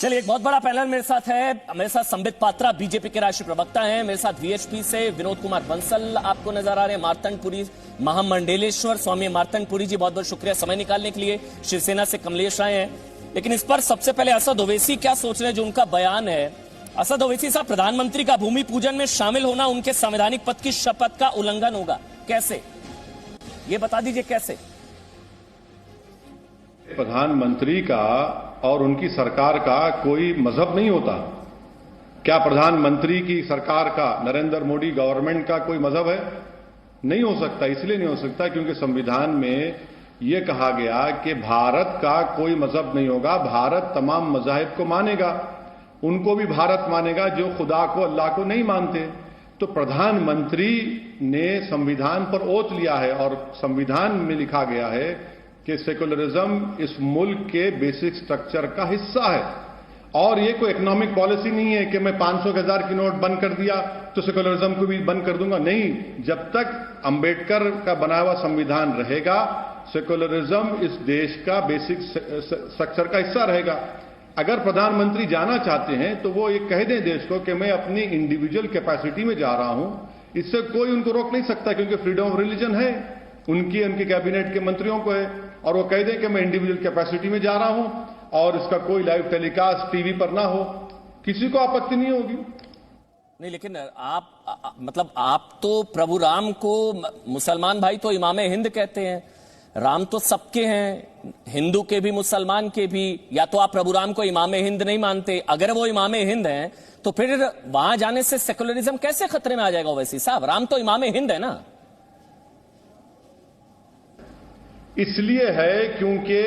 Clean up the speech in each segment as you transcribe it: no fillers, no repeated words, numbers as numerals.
चलिए, एक बहुत बड़ा पैनल मेरे साथ है। मेरे साथ संबित पात्रा बीजेपी के राष्ट्रीय प्रवक्ता हैं, मेरे साथ वीएचपी से विनोद कुमार बंसल आपको नजर आ रहे हैं, मार्तंडपुरी महामंडलेश्वर स्वामी मार्तंडपुरी जी, बहुत बहुत शुक्रिया समय निकालने के लिए। शिवसेना से कमलेश आए हैं। लेकिन इस पर सबसे पहले असद ओवैसी क्या सोच रहे हैं, जो उनका बयान है। असद ओवैसी साहब, प्रधानमंत्री का भूमि पूजन में शामिल होना उनके संवैधानिक पद की शपथ का उल्लंघन होगा, कैसे, ये बता दीजिए कैसे? प्रधानमंत्री का और उनकी सरकार का कोई मजहब नहीं होता। क्या प्रधानमंत्री की सरकार का, नरेंद्र मोदी गवर्नमेंट का कोई मजहब है? नहीं हो सकता। इसलिए नहीं हो सकता क्योंकि संविधान में यह कहा गया कि भारत का कोई मजहब नहीं होगा, भारत तमाम मजाहिब को मानेगा, उनको भी भारत मानेगा जो खुदा को, अल्लाह को नहीं मानते। तो प्रधानमंत्री ने संविधान पर ओथ लिया है और संविधान में लिखा गया है कि सेकुलरिज्म इस मुल्क के बेसिक स्ट्रक्चर का हिस्सा है। और ये कोई इकोनॉमिक पॉलिसी नहीं है कि मैं 500 के 1000 की नोट बंद कर दिया तो सेकुलरिज्म को भी बंद कर दूंगा। नहीं, जब तक अंबेडकर का बनाया हुआ संविधान रहेगा, सेकुलरिज्म इस देश का बेसिक स्ट्रक्चर का हिस्सा रहेगा। अगर प्रधानमंत्री जाना चाहते हैं तो वो ये कह दें देश को कि मैं अपनी इंडिविजुअल कैपेसिटी में जा रहा हूं, इससे कोई उनको रोक नहीं सकता क्योंकि फ्रीडम ऑफ रिलीजन है उनके कैबिनेट के मंत्रियों को है। और वो कह दें कि मैं इंडिविजुअल कैपेसिटी में जा रहा हूं और इसका कोई लाइव टेलीकास्ट टीवी पर ना हो, किसी को आपत्ति नहीं होगी। नहीं, लेकिन आप तो प्रभु राम को, मुसलमान भाई तो इमाम हिंद कहते हैं, राम तो सबके हैं, हिंदू के भी मुसलमान के भी। या तो आप प्रभु राम को इमाम हिंद नहीं मानते, अगर वो इमाम हिंद हैं तो फिर वहां जाने से सेकुलरिज्म कैसे खतरे में आ जाएगा? वैसे साहब, राम तो इमाम हिंद है ना। इसलिए है क्योंकि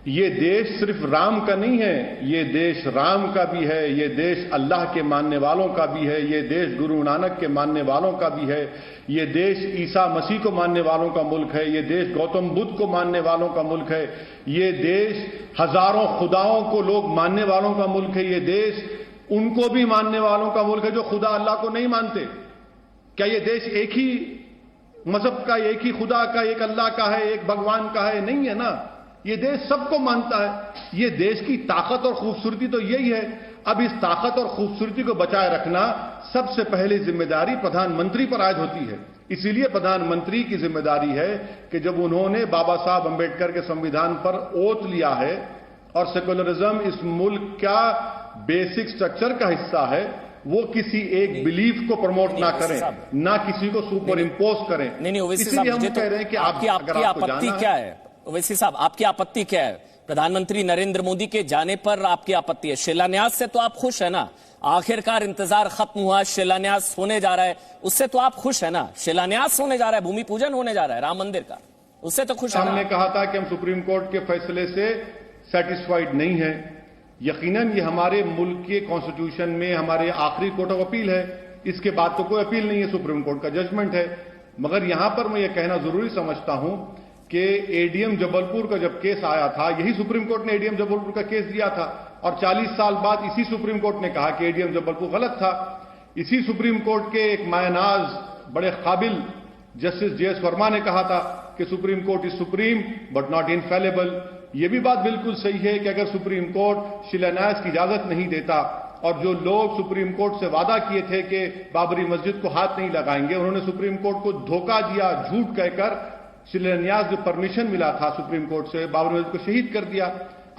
ये देश सिर्फ राम का नहीं है, ये देश राम का भी है, ये देश अल्लाह के मानने वालों का भी है, ये देश गुरु नानक के मानने वालों का भी है, ये देश ईसा मसीह को मानने वालों का मुल्क है, ये देश गौतम बुद्ध को मानने वालों का मुल्क है, ये देश हजारों खुदाओं को लोग मानने वालों का मुल्क है, ये देश उनको भी मानने वालों का मुल्क है जो खुदा अल्लाह को नहीं मानते। क्या ये देश एक ही मजहब का, एक ही खुदा का, एक अल्लाह का है, एक भगवान का है? नहीं है ना। ये देश सबको मानता है। ये देश की ताकत और खूबसूरती तो यही है। अब इस ताकत और खूबसूरती को बचाए रखना सबसे पहले जिम्मेदारी प्रधानमंत्री पर आयद होती है। इसीलिए प्रधानमंत्री की जिम्मेदारी है कि जब उन्होंने बाबा साहब अंबेडकर के संविधान पर ओथ लिया है और सेकुलरिज्म इस मुल्क का बेसिक स्ट्रक्चर का हिस्सा है, वो किसी एक बिलीफ को प्रमोट ना करें, ना किसी को सुपर इम्पोज करें। नहीं, ओवैसी साहब, मुझे तो कह रहे हैं कि आपकी आपत्ति क्या है? ओवैसी साहब, आपकी आपत्ति क्या है? प्रधानमंत्री नरेंद्र मोदी के जाने पर आपकी आपत्ति है। शिलान्यास से तो आप खुश है ना? आखिरकार इंतजार खत्म हुआ, शिलान्यास होने जा रहा है, उससे तो आप खुश है ना? शिलान्यास होने जा रहा है, भूमि पूजन होने जा रहा है राम मंदिर का, उससे तो खुश है ना? हमने कहा था कि हम सुप्रीम कोर्ट के फैसले से सेटिस्फाइड नहीं है। यकीनन ये हमारे मुल्क के कॉन्स्टिट्यूशन में हमारे आखिरी कोर्ट ऑफ अपील है, इसके बाद तो कोई अपील नहीं है, सुप्रीम कोर्ट का जजमेंट है। मगर यहां पर मैं ये कहना जरूरी समझता हूं कि एडीएम जबलपुर का जब केस आया था, यही सुप्रीम कोर्ट ने एडीएम जबलपुर का केस दिया था और 40 साल बाद इसी सुप्रीम कोर्ट ने कहा कि एडीएम जबलपुर गलत था। इसी सुप्रीम कोर्ट के एक मायनाज बड़े काबिल जस्टिस जेएस वर्मा ने कहा था कि supreme court is supreme but not infallible. यह भी बात बिल्कुल सही है कि अगर सुप्रीम कोर्ट शिलान्यास की इजाजत नहीं देता और जो लोग सुप्रीम कोर्ट से वादा किए थे कि बाबरी मस्जिद को हाथ नहीं लगाएंगे, उन्होंने सुप्रीम कोर्ट को धोखा दिया, झूठ कहकर शिलान्यास जो परमिशन मिला था सुप्रीम कोर्ट से, बाबरी मस्जिद को शहीद कर दिया।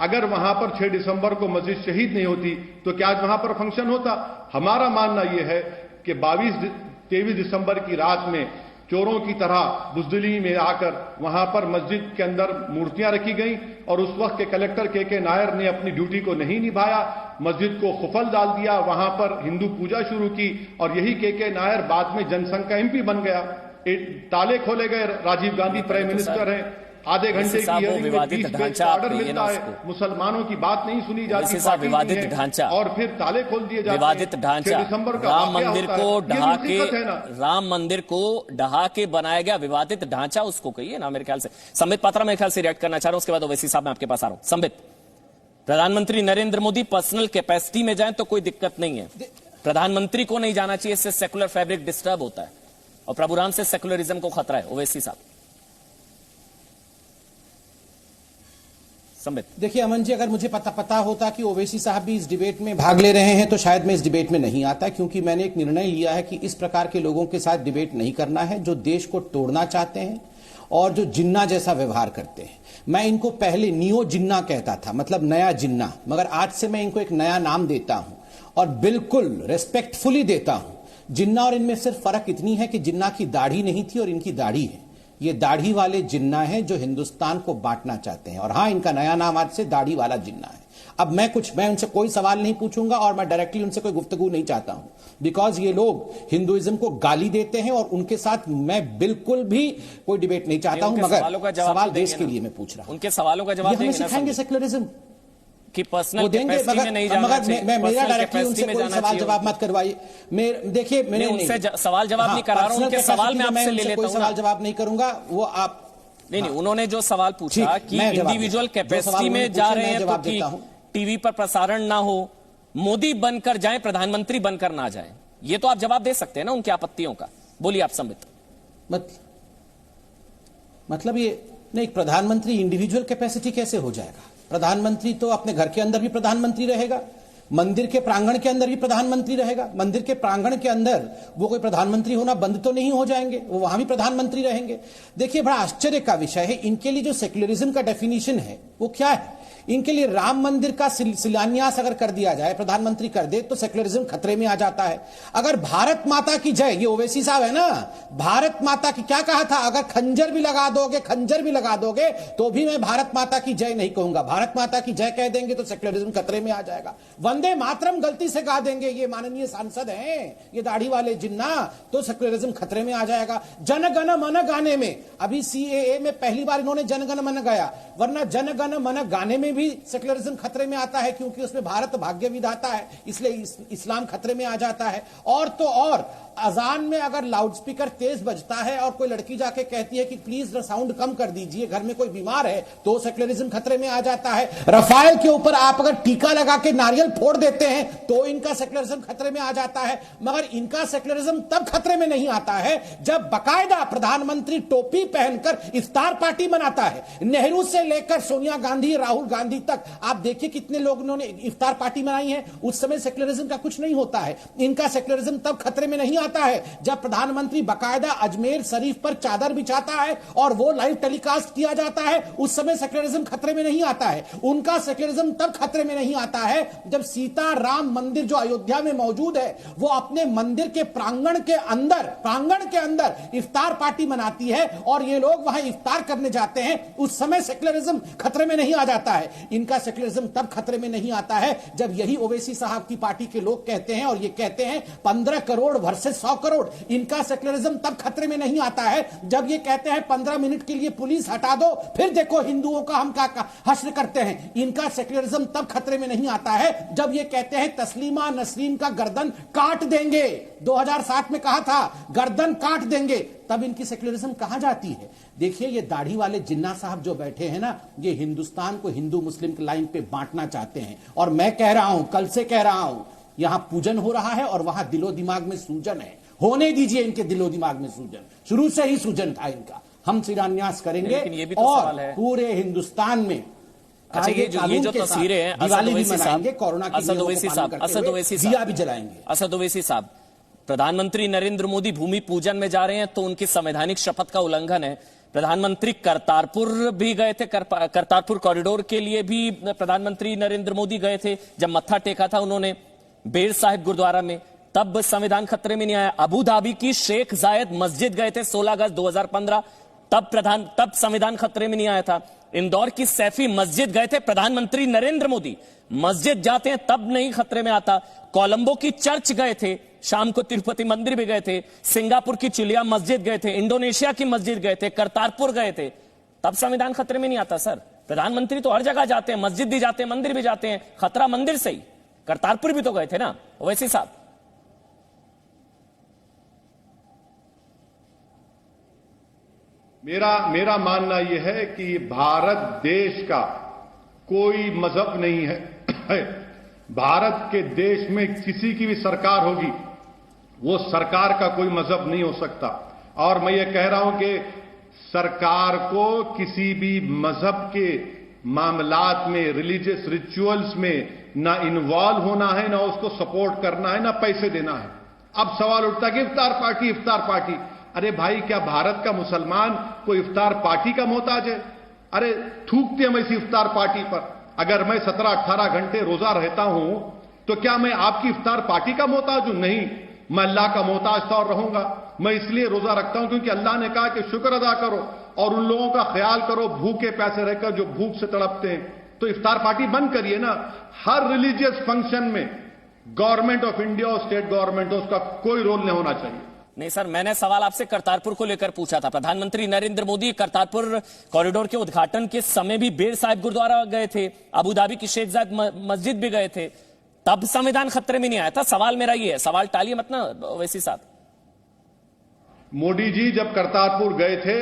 अगर वहां पर 6 दिसंबर को मस्जिद शहीद नहीं होती तो क्या आज वहां पर फंक्शन होता? हमारा मानना यह है कि 23 दिसंबर की रात में चोरों की तरह बुजदिली में आकर वहां पर मस्जिद के अंदर मूर्तियां रखी गई और उस वक्त के कलेक्टर के नायर ने अपनी ड्यूटी को नहीं निभाया, मस्जिद को खुफल डाल दिया, वहां पर हिंदू पूजा शुरू की और यही के नायर बाद में जनसंघ का एमपी बन गया। ताले खोले गए, राजीव गांधी प्राइम मिनिस्टर हैं, आधे घंटे की विवादित ढांचा ऑर्डर मिलता है, मुसलमानों की बात नहीं सुनी जाती, विवादित ढांचा और फिर ताले खोल दिए जाते। विवादित ढांचा, राम मंदिर को ढहा के बनाया गया विवादित ढांचा, उसको कहिए ना। मेरे ख्याल से संबित पात्रा मेरे ख्याल से रिएक्ट करना चाह रहा हूं, उसके बाद ओवैसी साहब मैं आपके पास आ रहा हूं। संबित, प्रधानमंत्री नरेंद्र मोदी पर्सनल कैपेसिटी में जाए तो कोई दिक्कत नहीं है, प्रधानमंत्री को नहीं जाना चाहिए, इससे सेकुलर फैब्रिक डिस्टर्ब होता है और प्रभु राम से सेकुलरिज्म को खतरा है। ओवैसी साहब, संबित। देखिए अमन जी, अगर मुझे पता होता कि ओवैसी साहब भी इस डिबेट में भाग ले रहे हैं तो शायद मैं इस डिबेट में नहीं आता, क्योंकि मैंने एक निर्णय लिया है कि इस प्रकार के लोगों के साथ डिबेट नहीं करना है जो देश को तोड़ना चाहते हैं और जो जिन्ना जैसा व्यवहार करते हैं। मैं इनको पहले नियो जिन्ना कहता था, मतलब नया जिन्ना, मगर आज से मैं इनको एक नया नाम देता हूं और बिल्कुल रेस्पेक्टफुली देता हूं। जिन्ना और इनमें सिर्फ फर्क इतनी है कि जिन्ना की दाढ़ी नहीं थी और इनकी दाढ़ी है। ये दाढ़ी वाले जिन्ना हैं जो हिंदुस्तान को बांटना चाहते हैं, और हां, इनका नया नाम आज से दाढ़ी वाला जिन्ना है। अब मैं उनसे कोई सवाल नहीं पूछूंगा और मैं डायरेक्टली उनसे कोई गुफ्तगू नहीं चाहता हूं, बिकॉज ये लोग हिंदुइज्म को गाली देते हैं और उनके साथ मैं बिल्कुल भी कोई डिबेट नहीं चाहता हूं। मगर सवाल देश के लिए मैं पूछ रहा हूं, उनके सवालों का जवाब हमें सिखाएंगे सेक्युलरिज्म कि पर्सनल कैपेसिटी में नहीं जाना चाहिए। मैं मेरा डायरेक्टली उनसे कोई सवाल जवाब मत करवाइए। देखिए, मैंने उनसे सवाल जवाब नहीं करा रहा हूं, उनके सवाल में आपसे ले लेता हूं। सवाल जवाब नहीं करूंगा, वो आप नहीं, उन्होंने जो सवाल पूछा कि इंडिविजुअल कैपेसिटी में जा रहे हैं तो कि टीवी पर प्रसारण ना हो, मोदी बनकर जाए, प्रधानमंत्री बनकर ना जाए, ये तो आप जवाब दे सकते हैं ना उनकी आपत्तियों का। बोलिए आप संबित। मतलब ये नहीं, प्रधानमंत्री इंडिविजुअल कैपेसिटी कैसे हो जाएगा? प्रधानमंत्री तो अपने घर के अंदर भी प्रधानमंत्री रहेगा, मंदिर के प्रांगण के अंदर भी प्रधानमंत्री रहेगा। मंदिर के प्रांगण के अंदर वो कोई प्रधानमंत्री होना बंद तो नहीं हो जाएंगे, वो वहां भी प्रधानमंत्री रहेंगे। देखिए, बड़ा आश्चर्य का विषय है, इनके लिए जो सेक्युलरिज्म का डेफिनेशन है वो क्या है? इनके लिए राम मंदिर का शिलान्यास अगर कर दिया जाए, प्रधानमंत्री कर दे, तो सेक्युलरिज्म खतरे में आ जाता है। अगर भारत माता की जय, ये ओवैसी साहब है ना, भारत माता की क्या कहा था, अगर खंजर भी लगा दोगे तो भी मैं भारत माता की जय नहीं कहूंगा। भारत माता की जय कह देंगे तो सेक्युलरिज्म खतरे में आ जाएगा। वंदे मातरम गलती से गा देंगे ये माननीय सांसद हैं, ये दाढ़ी वाले जिन्ना, तो सेक्युलरिज्म खतरे में आ जाएगा। जनगण मन गाने में, अभी सीएए में पहली बार इन्होंने जनगण मन गाया, वरना जनगण मन गाने में भी सेक्युलरिज्म खतरे में आता है, क्योंकि उसमें भारत भाग्य विधाता है, इसलिए इस्लाम खतरे में आ जाता है। और तो और अजान में अगर लाउडस्पीकर तेज बजता है और कोई लड़की जाके कहती है कि प्लीज साउंड कम कर दीजिए, घर में कोई बीमार है, तो सेक्युलरिज्म खतरे में आ जाता है। रफाल के ऊपर आप अगर टीका लगा के नारियल फोड़ देते हैं तो इनका सेक्युलरिज्म खतरे में आ जाता है। मगर इनका सेक्युलरिज्म तब खतरे में नहीं आता है जब बाकायदा प्रधानमंत्री टोपी पहनकर इफ्तार पार्टी मनाता है। नेहरू से लेकर सोनिया गांधी, राहुल गांधी तक आप देखिए कितने लोगों ने इफ्तार पार्टी मनाई है, उस समय सेक्युलरिज्म का कुछ नहीं होता है। इनका सेक्युलरिज्म तब खतरे में नहीं आता है जब प्रधानमंत्री बाकायदा अजमेर शरीफ पर चादर बिछाता है और वो लाइव टेलीकास्ट किया जाता है, उस समय सेक्युलरिज्म खतरे में नहीं आता है। उनका सेक्युलरिज्म तब खतरे में नहीं आता है जब सीता राम मंदिर जो अयोध्या में मौजूद है, वो अपने मंदिर के प्रांगण के अंदर इफ्तार पार्टी मनाती है और ये लोग वहां इफ्तार करने जाते हैं, उस समय सेक्युलरिज्म खतरे में नहीं आ जाता है। इनका सेक्युलरिज्म तब खतरे में नहीं आता है जब यही ओवैसी साहब की पार्टी के लोग कहते हैं, और ये कहते हैं 15 करोड़ वर्सेस 100 करोड़। इनका सेक्युलरिज्म तब खतरे में नहीं आता है जब ये कहते हैं 15 मिनट के लिए पुलिस हटा दो, फिर देखो हिंदुओं का हम क्या हश्र करते हैं। इनका सेक्युलरिज्म तब खतरे में नहीं आता है जब ये कहते हैं तस्लीमा नसरीन का गर्दन काट देंगे, 2007 में कहा था गर्दन काट देंगे, तब इनकी सेक्युलरिज्म कहां जाती है? देखिए, ये दाढ़ी वाले जिन्ना साहब जो बैठे हैं ना, ये हिंदुस्तान को हिंदू मुस्लिम की लाइन पे बांटना चाहते हैं। और मैं कह रहा हूं, कल से कह रहा हूं, यहां पूजन हो रहा है और वहां दिलो दिमाग में सूजन है। होने दीजिए इनके दिलो दिमाग में सूजन, शुरू से ही सूजन था इनका। हम शिलान्यास करेंगे और पूरे हिंदुस्तान में अच्छा, ये जो तस्वीरें हैं, दिवाली भी मनाएंगे, कोरोना की असद ओवैसी दिया भी जलाएंगे। असद ओवैसी साहब, प्रधानमंत्री नरेंद्र मोदी भूमि पूजन में जा रहे हैं तो उनकी संवैधानिक शपथ का उल्लंघन है। प्रधानमंत्री करतारपुर भी गए थे, करतारपुर कॉरिडोर के लिए भी प्रधानमंत्री नरेंद्र मोदी गए थे। जब मत्था टेका था उन्होंने बेर साहिब गुरुद्वारा में, तब संविधान खतरे में नहीं आया। अबू धाबी की शेख जायद मस्जिद गए थे 16 अगस्त 2015, तब संविधान खतरे में नहीं आया था। इंदौर की सैफी मस्जिद गए थे प्रधानमंत्री नरेंद्र मोदी, मस्जिद जाते हैं तब नहीं खतरे में आता। कोलंबो की चर्च गए थे, शाम को तिरुपति मंदिर भी गए थे, सिंगापुर की चिलिया मस्जिद गए थे, इंडोनेशिया की मस्जिद गए थे, करतारपुर गए थे, तब संविधान खतरे में नहीं आता। सर, प्रधानमंत्री तो हर जगह जाते हैं, मस्जिद भी जाते हैं, मंदिर भी जाते हैं, खतरा मंदिर से ही। करतारपुर भी तो गए थे ना ओवैसी साहब। मेरा मानना यह है कि भारत देश का कोई मजहब नहीं है। भारत के देश में किसी की भी सरकार होगी, वो सरकार का कोई मजहब नहीं हो सकता। और मैं ये कह रहा हूं कि सरकार को किसी भी मजहब के मामलात में, रिलीजियस रिचुअल्स में ना इन्वॉल्व होना है, ना उसको सपोर्ट करना है, ना पैसे देना है। अब सवाल उठता है कि इफ्तार पार्टी, इफ्तार पार्टी। अरे भाई, क्या भारत का मुसलमान कोई इफ्तार पार्टी का मोहताज है? अरे थूकते हम ऐसी इफ्तार पार्टी पर। अगर मैं 17-18 घंटे रोजा रहता हूं तो क्या मैं आपकी इफ्तार पार्टी का मोहताज हूं? नहीं, मैं अल्लाह का मोहताज था और रहूंगा। मैं इसलिए रोजा रखता हूं क्योंकि अल्लाह ने कहा कि शुक्र अदा करो और उन लोगों का ख्याल करो भूखे प्यासे रहकर जो भूख से तड़पते हैं। तो इफ्तार पार्टी बंद करिए ना। हर रिलीजियस फंक्शन में गवर्नमेंट ऑफ इंडिया और स्टेट गवर्नमेंट उसका कोई रोल नहीं होना चाहिए। नहीं सर, मैंने सवाल आपसे करतारपुर को लेकर पूछा था। प्रधानमंत्री नरेंद्र मोदी करतारपुर कॉरिडोर के उद्घाटन के समय भी बेर साहिब गुरुद्वारा गए थे, अबू धाबी की शेख जायद मस्जिद भी गए थे, तब संविधान खतरे में नहीं आया था। सवाल मेरा ये है, सवाल टालिए मत ना ओवैसी साहब। मोदी जी जब करतारपुर गए थे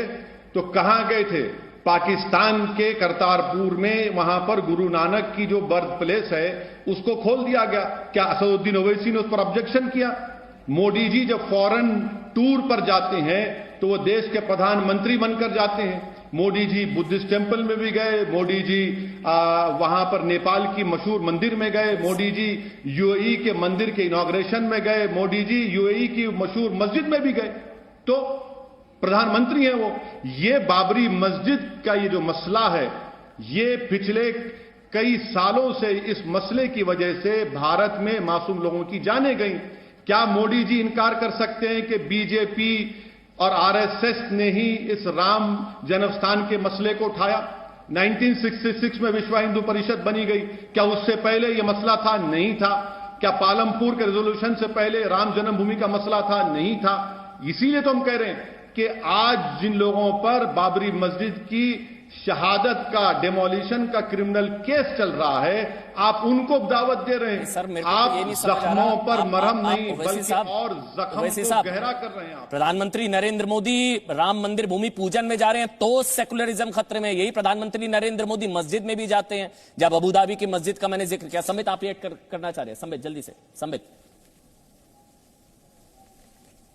तो कहां गए थे? पाकिस्तान के करतारपुर में, वहां पर गुरु नानक की जो बर्थ प्लेस है उसको खोल दिया गया। क्या असदुद्दीन ओवैसी ने उस पर ऑब्जेक्शन किया? मोदी जी जब फॉरेन टूर पर जाते हैं तो वो देश के प्रधानमंत्री बनकर जाते हैं। मोदी जी बुद्धिस्ट टेम्पल में भी गए, मोदी जी वहां पर नेपाल की मशहूर मंदिर में गए, मोदी जी यूएई के मंदिर के इनॉग्रेशन में गए, मोदी जी यूएई की मशहूर मस्जिद में भी गए। तो प्रधानमंत्री हैं वो। ये बाबरी मस्जिद का ये जो मसला है, ये पिछले कई सालों से इस मसले की वजह से भारत में मासूम लोगों की जानें गई। क्या मोदी जी इनकार कर सकते हैं कि बीजेपी और आरएसएस ने ही इस राम जन्मस्थान के मसले को उठाया? 1966 में विश्व हिंदू परिषद बनी गई। क्या उससे पहले यह मसला था? नहीं था। क्या पालमपुर के रेजोल्यूशन से पहले राम जन्मभूमि का मसला था? नहीं था। इसीलिए तो हम कह रहे हैं कि आज जिन लोगों पर बाबरी मस्जिद की शहादत का, डेमोलिशन का क्रिमिनल केस चल रहा है, आप उनको दावत दे रहे हैं। सर, मेरे को आप ये नहीं समझ आ रहा। जख्मों पर मरहम नहीं ओवैसी बल्कि साहब, और जख्म ओवैसी को साहब, गहरा कर रहे हैं आप। प्रधानमंत्री नरेंद्र मोदी राम मंदिर भूमि पूजन में जा रहे हैं तो सेकुलरिज्म खतरे में। यही प्रधानमंत्री नरेंद्र मोदी मस्जिद में भी जाते हैं। जब अबू धाबी की मस्जिद का मैंने जिक्र किया, संबित आप ये करना चाह रहे हैं? संबित जल्दी से, संबित।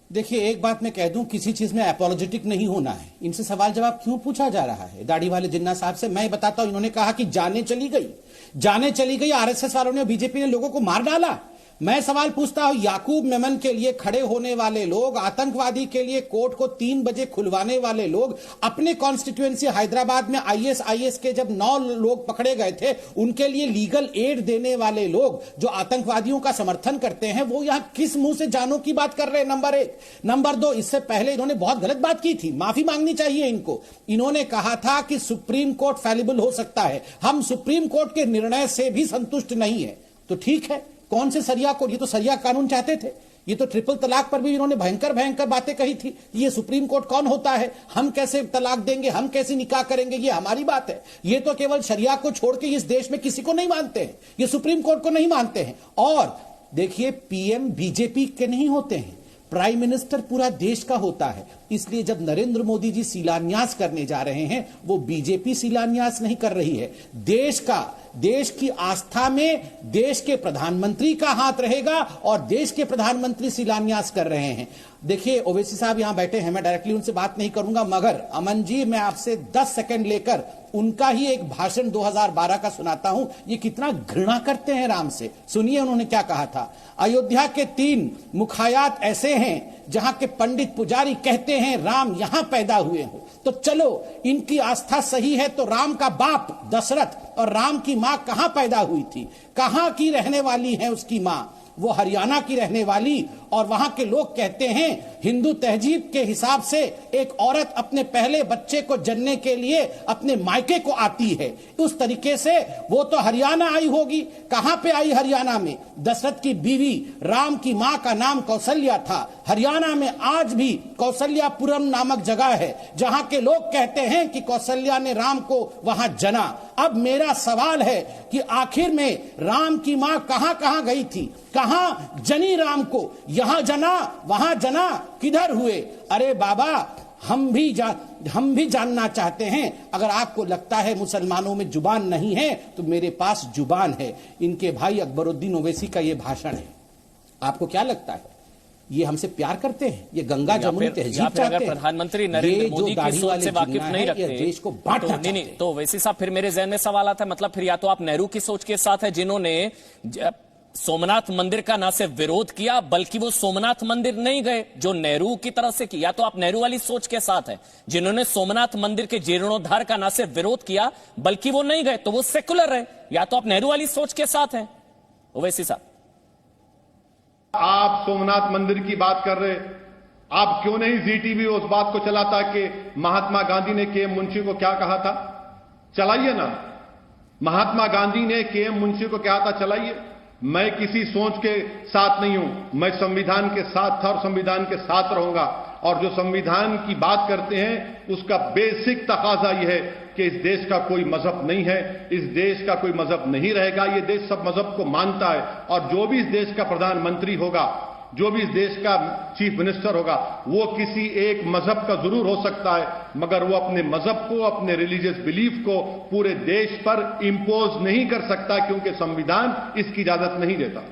देखिए, एक बात मैं कह दूं, किसी चीज में एपोलॉजेटिक नहीं होना है। इनसे सवाल जवाब क्यों पूछा जा रहा है? दाढ़ी वाले जिन्ना साहब से मैं बताता हूं। इन्होंने कहा कि जाने चली गई, आरएसएस वालों ने, बीजेपी ने लोगों को मार डाला। मैं सवाल पूछता हूं, याकूब मेमन के लिए खड़े होने वाले लोग, आतंकवादी के लिए कोर्ट को 3 बजे खुलवाने वाले लोग, अपने कॉन्स्टिट्यूएंसी हैदराबाद में आईएस के जब 9 लोग पकड़े गए थे, उनके लिए लीगल एड देने वाले लोग जो आतंकवादियों का समर्थन करते हैं, वो यहां किस मुंह से जानों की बात कर रहे हैं? नंबर 1। नंबर 2, इससे पहले इन्होंने बहुत गलत बात की थी, माफी मांगनी चाहिए इनको। इन्होंने कहा था कि सुप्रीम कोर्ट फैलिबल हो सकता है, हम सुप्रीम कोर्ट के निर्णय से भी संतुष्ट नहीं है। तो ठीक है, कौन से सरिया कोर्ट? ये तो सरिया कानून चाहते थे। ये तो ट्रिपल तलाक पर भी इन्होंने भयंकर बातें कही थी। ये सुप्रीम कोर्ट कौन होता है? हम कैसे तलाक देंगे, हम कैसे निकाह करेंगे, ये हमारी बात है। ये तो केवल शरिया को छोड़ के इस देश में किसी को नहीं मानते हैं, ये सुप्रीम कोर्ट को नहीं मानते हैं। और देखिए, पीएम बीजेपी के नहीं होते हैं, प्राइम मिनिस्टर पूरा देश का होता है। इसलिए जब नरेंद्र मोदी जी शिलान्यास करने जा रहे हैं, वो बीजेपी शिलान्यास नहीं कर रही है, देश की आस्था में देश के प्रधानमंत्री का हाथ रहेगा और देश के प्रधानमंत्री शिलान्यास कर रहे हैं। देखिए, ओवैसी साहब यहां बैठे हैं, मैं डायरेक्टली उनसे बात नहीं करूंगा, मगर अमन जी, मैं आपसे 10 सेकंड लेकर उनका ही एक भाषण 2012 का सुनाता हूं। ये कितना घृणा करते हैं राम से। सुनिए उन्होंने क्या कहा था। अयोध्या के 3 मुखायात ऐसे हैं जहां के पंडित पुजारी कहते हैं राम यहां पैदा हुए हो। तो चलो, इनकी आस्था सही है तो राम का बाप दशरथ और राम की मां कहां पैदा हुई थी? कहां की रहने वाली है उसकी मां? वो हरियाणा की रहने वाली। और वहां के लोग कहते हैं हिंदू तहजीब के हिसाब से एक औरत अपने पहले बच्चे को जन्ने के लिए अपने मायके को आती है। उस तरीके से वो तो हरियाणा आई होगी। कहां पे आई हरियाणा में? दशरथ की बीवी राम की मां का नाम कौशल्या था। हरियाणा में आज भी कौशल्यापुरम नामक जगह है जहां के लोग कहते हैं कि कौशल्या ने राम को वहां जना। अब मेरा सवाल है कि आखिर में राम की मां कहां कहां गई थी? कहां जनी राम को? यहां जना, वहां जना, किधर हुए? अरे बाबा, हम भी जानना चाहते हैं। अगर आपको लगता है मुसलमानों में जुबान नहीं है तो मेरे पास जुबान है। इनके भाई अकबरुद्दीन ओवैसी का यह भाषण है। आपको क्या लगता है? ये हमसे प्यार करते हैं, ये गंगा जमुनी तहजीब चाहते अगर हैं। प्रधानमंत्री नरेंद्र मोदी की सोच से वाकिफ नहीं रखते देश को बांटना तो नहीं, तो वैसे साहब फिर मेरे जहन में सवाल आता है, मतलब फिर या तो आप नेहरू की सोच के साथ है जिन्होंने सोमनाथ मंदिर का ना सिर्फ विरोध किया बल्कि वो सोमनाथ मंदिर नहीं गए जो नेहरू की तरफ से किया, तो आप नेहरू वाली सोच के साथ है जिन्होंने सोमनाथ मंदिर के जीर्णोद्धार का ना सिर्फ विरोध किया बल्कि वो नहीं गए, तो वो सेकुलर है, या तो आप नेहरू वाली सोच के साथ हैं ओवैसी साहब। आप सोमनाथ मंदिर की बात कर रहे, आप क्यों नहीं जी टीवी उस बात को चलाता कि महात्मा गांधी ने के एम मुंशी को क्या कहा था, चलाइए ना। महात्मा गांधी ने के एम मुंशी को क्या था, चलाइए। मैं किसी सोच के साथ नहीं हूं, मैं संविधान के साथ था और संविधान के साथ रहूंगा। और जो संविधान की बात करते हैं उसका बेसिक तकाजा यह है कि इस देश का कोई मजहब नहीं है, इस देश का कोई मजहब नहीं रहेगा, यह देश सब मजहब को मानता है। और जो भी इस देश का प्रधानमंत्री होगा, जो भी इस देश का चीफ मिनिस्टर होगा, वो किसी एक मजहब का जरूर हो सकता है, मगर वो अपने मजहब को, अपने रिलीजियस बिलीफ को पूरे देश पर इंपोज नहीं कर सकता, क्योंकि संविधान इसकी इजाजत नहीं देता।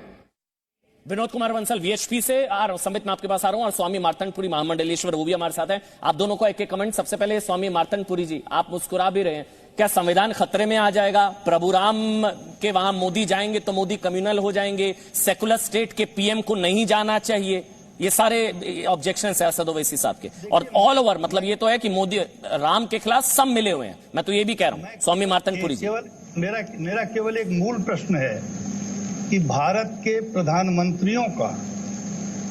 विनोद कुमार बंसल वीएचपी से, और संबित मैं आपके पास आ रहा हूं, और स्वामी मार्तंडपुरी महामंडलेश्वर वो भी हमारे साथ हैं। आप दोनों को एक एक कमेंट। सबसे पहले स्वामी मार्तंडपुरी जी, आप मुस्कुरा भी रहे हैं, क्या संविधान खतरे में आ जाएगा? प्रभु राम के वहां मोदी जाएंगे तो मोदी कम्युनल हो जाएंगे, सेकुलर स्टेट के पीएम को नहीं जाना चाहिए, ये सारे ऑब्जेक्शन है असद ओवैसी साहब के। और ऑल ओवर मतलब ये तो है कि मोदी राम के खिलाफ सब मिले हुए हैं, मैं तो ये भी कह रहा हूं। स्वामी मार्तंडपुरी जी, मेरा केवल एक मूल प्रश्न है कि भारत के प्रधानमंत्रियों का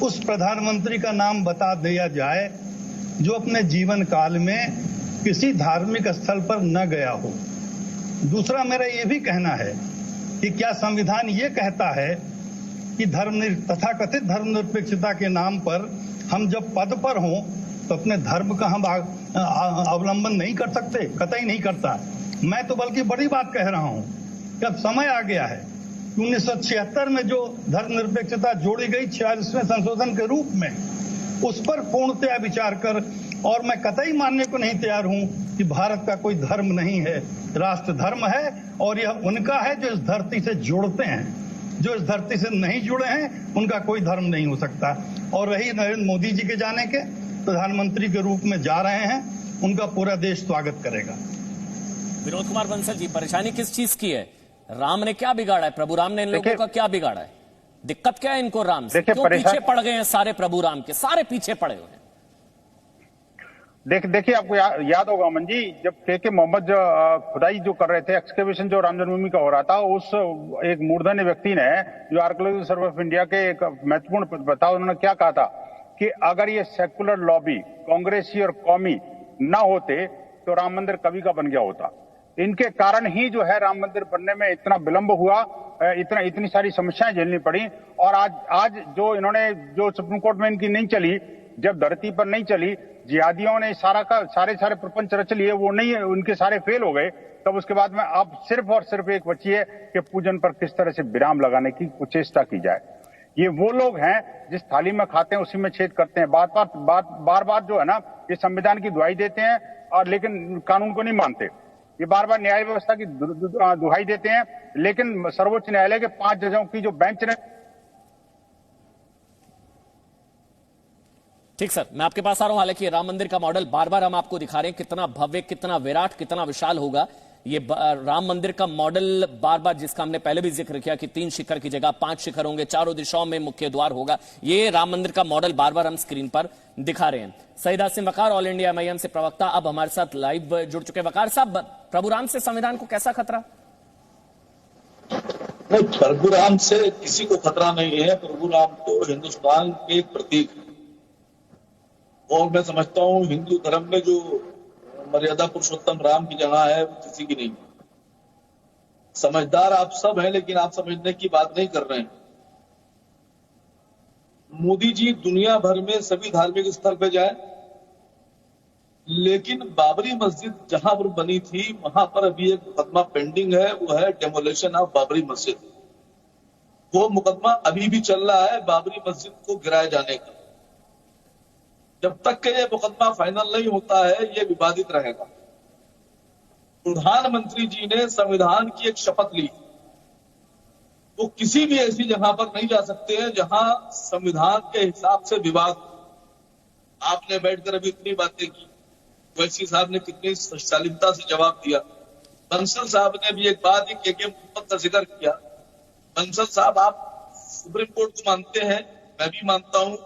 उस प्रधानमंत्री का नाम बता दिया जाए जो अपने जीवन काल में किसी धार्मिक स्थल पर न गया हो। दूसरा मेरा यह भी कहना है कि क्या संविधान ये कहता है कि तथाकथित धर्मनिरपेक्षता के नाम पर हम जब पद पर हों तो अपने धर्म का हम अवलंबन नहीं कर सकते? कतई नहीं करता। मैं तो बल्कि बड़ी बात कह रहा हूं कि अब समय आ गया है। 1976 में जो धर्मनिरपेक्षता जोड़ी गई 46वें संशोधन के रूप में, उस पर पूर्णतया विचार कर, और मैं कतई मानने को नहीं तैयार हूं कि भारत का कोई धर्म नहीं है, राष्ट्र धर्म है, और यह उनका है जो इस धरती से जुड़ते हैं। जो इस धरती से नहीं जुड़े हैं उनका कोई धर्म नहीं हो सकता। और रही नरेंद्र मोदी जी के जाने के, प्रधानमंत्री के रूप में जा रहे हैं, उनका पूरा देश स्वागत करेगा। विनोद कुमार बंसल जी, परेशानी किस चीज की है? राम ने क्या बिगाड़ा है? प्रभु राम ने इन लोगों का क्या बिगाड़ा है? दिक्कत क्या है इनको राम से? क्यों पीछे पड़ गए हैं सारे? प्रभु राम के सारे पीछे पड़े हुए हैं। देखिए आपको याद होगा अमन जी, जब के मोहम्मद खुदाई जो कर रहे थे, एक्सकेवेशन जो राम जन्मभूमि का हो रहा था, उस एक मूर्धन्य व्यक्ति ने, जो आर्कियोलॉजिकल सर्वे ऑफ इंडिया के एक महत्वपूर्ण बताओ, उन्होंने क्या कहा था कि अगर ये सेकुलर लॉबी कांग्रेसी और कौमी ना होते तो राम मंदिर कभी का बन गया होता। इनके कारण ही जो है राम मंदिर बनने में इतना विलंब हुआ, इतनी सारी समस्याएं झेलनी पड़ी। और आज जो इन्होंने, जो सुप्रीम कोर्ट में इनकी नहीं चली, जब धरती पर नहीं चली, जिहादियों ने सारे प्रपंच रच लिए, वो नहीं, उनके सारे फेल हो गए। तब उसके बाद में अब सिर्फ और सिर्फ एक बची है कि पूजन पर किस तरह से विराम लगाने की चेष्टा की जाए। ये वो लोग हैं जिस थाली में खाते हैं उसी में छेद करते हैं। बार बार जो है ना, ये संविधान की दुहाई देते हैं और लेकिन कानून को नहीं मानते। ये बार बार न्याय व्यवस्था की दुहाई देते हैं, लेकिन सर्वोच्च न्यायालय के 5 जजों की जो बेंच ने। ठीक सर, मैं आपके पास आ रहा हूं। हालांकि राम मंदिर का मॉडल बार बार हम आपको दिखा रहे हैं, कितना भव्य, कितना विराट, कितना विशाल होगा ये राम मंदिर का मॉडल। बार बार जिसका हमने पहले भी जिक्र किया कि 3 शिखर की जगह 5 शिखर होंगे, चारों दिशाओं में मुख्य द्वार होगा, ये राम मंदिर का मॉडल बार बार हम स्क्रीन पर दिखा रहे हैं। सईद आसिम वकार, ऑल इंडिया एमआईएम से प्रवक्ता, अब हमारे साथ लाइव जुड़ चुके। वकार साहब, प्रभु राम से संविधान को कैसा खतरा? नहीं, प्रभु राम से किसी को खतरा नहीं है। प्रभु राम तो हिंदुस्तान के एक प्रतीक है, और मैं समझता हूं हिंदू धर्म में जो मर्यादा पुरुषोत्तम राम की जगह है वो किसी की नहीं। समझदार आप सब हैं, लेकिन आप समझने की बात नहीं कर रहे हैं। मोदी जी दुनिया भर में सभी धार्मिक स्थल पे जाए, लेकिन बाबरी मस्जिद जहां पर बनी थी वहां पर अभी एक मुकदमा पेंडिंग है, वो है डेमोलेशन ऑफ बाबरी मस्जिद। वो मुकदमा अभी भी चल रहा है बाबरी मस्जिद को गिराए जाने का। जब तक के ये मुकदमा फाइनल नहीं होता है ये विवादित रहेगा। प्रधानमंत्री जी ने संविधान की एक शपथ ली, वो किसी भी ऐसी जगह पर नहीं जा सकते हैं जहां संविधान के हिसाब से विवाद हो। आपने बैठकर अभी इतनी बातें की, वैसी साहब ने कितनी शालीनता से जवाब दिया। बंसल साहब ने भी एक बात ही के मोहम्मद का जिक्र किया। बंसल साहब, आप सुप्रीम कोर्ट को मानते हैं, मैं भी मानता हूं।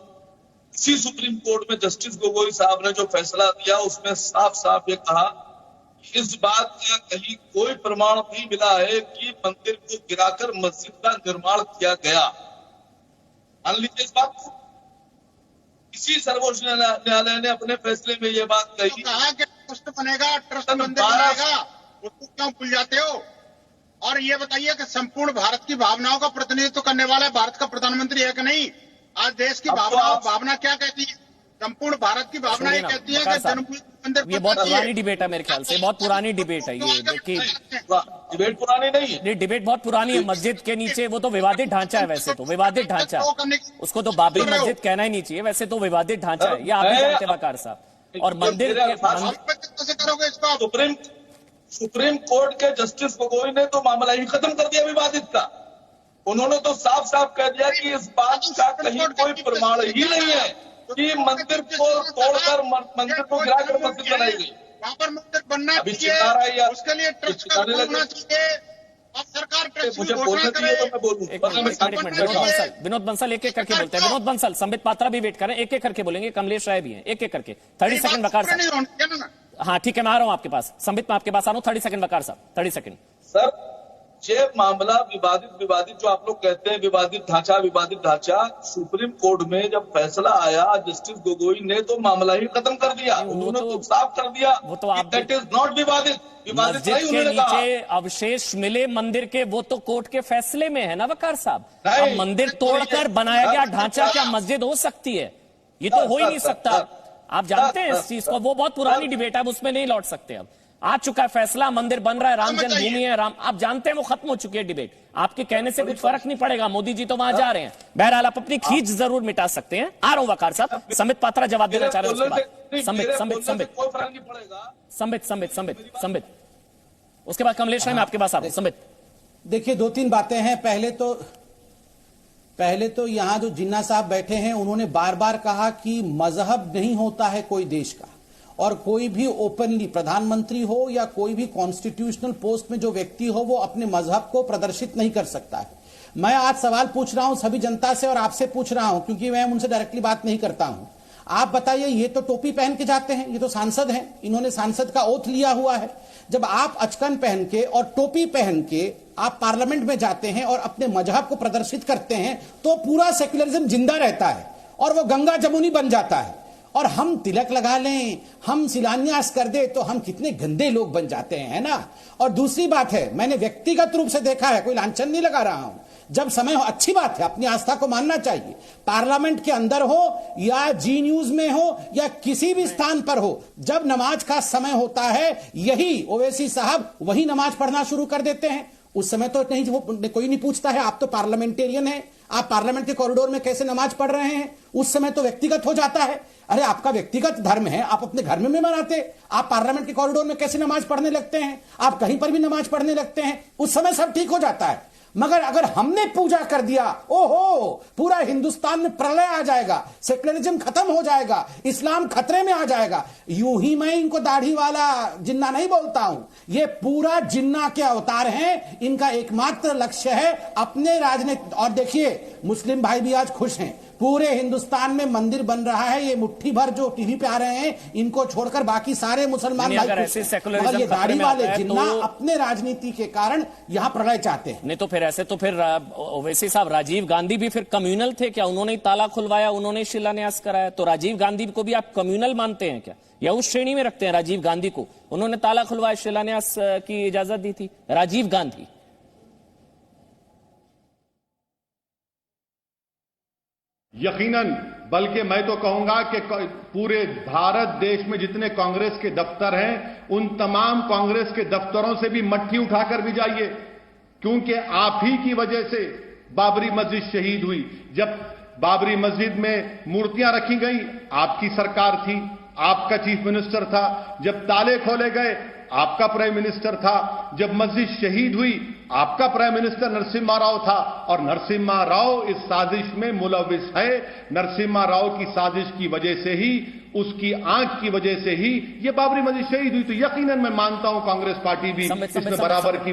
इसी सुप्रीम कोर्ट में जस्टिस गोगोई साहब ने जो फैसला दिया उसमें साफ साफ ये कहा, इस बात का कहीं कोई प्रमाण नहीं मिला है कि मंदिर को गिराकर मस्जिद का निर्माण किया गया। मान लीजिए इस बात को। इसी सर्वोच्च न्यायालय ने अपने फैसले में ये बात कही, कहा कि ट्रस्ट बनेगा, ट्रस्ट मंदिर बनेगा, उसको क्यों भूल जाते हो? और ये बताइए कि संपूर्ण भारत की भावनाओं का प्रतिनिधित्व करने वाला भारत का प्रधानमंत्री है कि नहीं? आज देश की भावना क्या कहती है? संपूर्ण भारत की भावना ये कहती है कि जन्मभूमि मंदिर, ये बहुत पुरानी डिबेट है मेरे ख्याल से, बहुत पुरानी डिबेट है ये। देखिए, डिबेट पुरानी नहीं है, ये डिबेट बहुत पुरानी है। मस्जिद के नीचे वो तो विवादित ढांचा है, वैसे तो विवादित ढांचा, उसको तो बाबरी मस्जिद कहना ही नहीं चाहिए, वैसे तो विवादित ढांचा है, ये आप भी जानते हैं वकार साहब। और मंदिर कैसे करोगे इसको? सुप्रीम कोर्ट के जस्टिस गोगोई ने तो मामला ही खत्म कर दिया विवादित का। उन्होंने तो साफ साफ कह दिया कि इस बात का कहीं कोई प्रमाण ही नहीं है कि मंदिर को तोड़कर मंदिर को गिराकर मस्जिद बनाई गई। वहां पर मंदिर बनना चाहिए, उसके लिए ट्रस्ट का होना चाहिए और सरकार ट्रस्ट मुझे बोलना चाहिए तो मैं बोलूं। विनोद बंसल एक एक करके बोलते हैं। विनोद बंसल, संबित पात्रा भी वेट करें, एक एक करके बोलेंगे, कमलेश राय भी हैं, एक एक करके। 30 सेकंड वकार साहब। हाँ ठीक है, मैं आ रहा हूं आपके पास, संबित मैं आपके पास आ रहा हूं। 30 सेकंड वकार साहब, 30 सेकंड। सर, ये मामला विवादित जो आप लोग कहते हैं विवादित ढांचा, सुप्रीम कोर्ट में जब फैसला आया जस्टिस गोगोई ने तो मामला ही खत्म कर दिया। उन्होंने तो साफ कर दिया, वो तो आप दैट इज नॉट विवादित। मस्जिद के नीचे अवशेष मिले मंदिर के, वो तो कोर्ट के फैसले में है ना वकार साहब। अब मंदिर तोड़कर बनाया गया ढांचा क्या मस्जिद हो सकती है? ये तो हो ही नहीं सकता। आप जानते हैं इस चीज को, वो बहुत पुरानी डिबेट है, अब उसमें नहीं लौट सकते। अब आ चुका है फैसला, मंदिर बन रहा है, राम जन्मभूमि है, राम, आप जानते हैं वो खत्म हो चुकी है डिबेट। आपके कहने से कुछ फर्क नहीं पड़ेगा, मोदी जी तो वहां जा रहे हैं। बहरहाल आप अपनी खींच जरूर मिटा सकते हैं। आ रहा हूं वकार साहब, संबित पात्रा जवाब देना चाह रहे हैं उसके बाद। संबित उसके बाद कमलेश राय, मैं आपके पास आ रहा हूं। संबित, देखिए, 2-3 बातें हैं। पहले तो यहां जो जिन्ना साहब बैठे हैं उन्होंने बार बार कहा कि मजहब नहीं होता है कोई देश का, और कोई भी ओपनली प्रधानमंत्री हो या कोई भी कॉन्स्टिट्यूशनल पोस्ट में जो व्यक्ति हो वो अपने मजहब को प्रदर्शित नहीं कर सकता है। मैं आज सवाल पूछ रहा हूं सभी जनता से और आपसे पूछ रहा हूं, क्योंकि मैं उनसे डायरेक्टली बात नहीं करता हूं। आप बताइए, ये तो टोपी पहन के जाते हैं, ये तो सांसद हैं, इन्होंने सांसद का ओथ लिया हुआ है। जब आप अचकन पहन के और टोपी पहन के आप पार्लियामेंट में जाते हैं और अपने मजहब को प्रदर्शित करते हैं तो पूरा सेक्युलरिज्म जिंदा रहता है और वो गंगा जमुनी बन जाता है। और हम तिलक लगा लें, हम शिलान्यास कर दे तो हम कितने गंदे लोग बन जाते हैं, है ना। और दूसरी बात है, मैंने व्यक्तिगत रूप से देखा है, कोई लांछन नहीं लगा रहा हूं, जब समय हो, अच्छी बात है, अपनी आस्था को मानना चाहिए। पार्लियामेंट के अंदर हो या जी न्यूज में हो या किसी भी स्थान पर हो, जब नमाज का समय होता है, यही ओवैसी साहब वही नमाज पढ़ना शुरू कर देते हैं। उस समय तो नहीं, कोई नहीं पूछता है, आप तो पार्लियामेंटेरियन हैं, आप पार्लियामेंट के कॉरिडोर में कैसे नमाज पढ़ रहे हैं, उस समय तो व्यक्तिगत हो जाता है। अरे आपका व्यक्तिगत धर्म है, आप अपने घर में मनाते, आप पार्लियामेंट के कॉरिडोर में कैसे नमाज पढ़ने लगते हैं, आप कहीं पर भी नमाज पढ़ने लगते हैं, उस समय सब ठीक हो जाता है। मगर अगर हमने पूजा कर दिया, ओहो, पूरा हिंदुस्तान में प्रलय आ जाएगा, सेक्युलरिज्म खत्म हो जाएगा, इस्लाम खतरे में आ जाएगा। यूं ही मैं इनको दाढ़ी वाला जिन्ना नहीं बोलता हूं, ये पूरा जिन्ना के अवतार हैं। इनका एकमात्र लक्ष्य है अपने राजनीति। और देखिए, मुस्लिम भाई भी आज खुश हैं, पूरे हिंदुस्तान में मंदिर बन रहा है, ये मुट्ठी भर जो टीवी पे आ रहे हैं इनको छोड़कर बाकी सारे मुसलमान भाई खुश हैं। मगर ये दाढ़ी वाले जिन्ना अपने राजनीति के कारण यहां प्रलय चाहते हैं। नहीं तो फिर ऐसे तो फिर ओवैसी साहब, राजीव गांधी भी फिर कम्युनल थे क्या? उन्होंने ही ताला खुलवाया, उन्होंने शिलान्यास कराया, तो राजीव गांधी को भी आप कम्युनल मानते हैं क्या, या उस श्रेणी में रखते हैं राजीव गांधी को? उन्होंने ताला खुलवाया, शिलान्यास की इजाजत दी थी राजीव गांधी। यकीनन, बल्कि मैं तो कहूंगा कि पूरे भारत देश में जितने कांग्रेस के दफ्तर हैं, उन तमाम कांग्रेस के दफ्तरों से भी मट्ठी उठाकर भी जाइए, क्योंकि आप ही की वजह से बाबरी मस्जिद शहीद हुई। जब बाबरी मस्जिद में मूर्तियां रखी गई, आपकी सरकार थी, आपका चीफ मिनिस्टर था। जब ताले खोले गए, आपका प्राइम मिनिस्टर था। जब मस्जिद शहीद हुई, आपका प्राइम मिनिस्टर नरसिम्हा राव था और नरसिम्हा राव इस साजिश में मुलविस है। नरसिम्हा राव की साजिश की वजह से ही, उसकी आंख की वजह से ही ये बाबरी मस्जिद शहीद हुई। तो यकीनन मैं मानता हूं कांग्रेस पार्टी भी इसमें बराबर की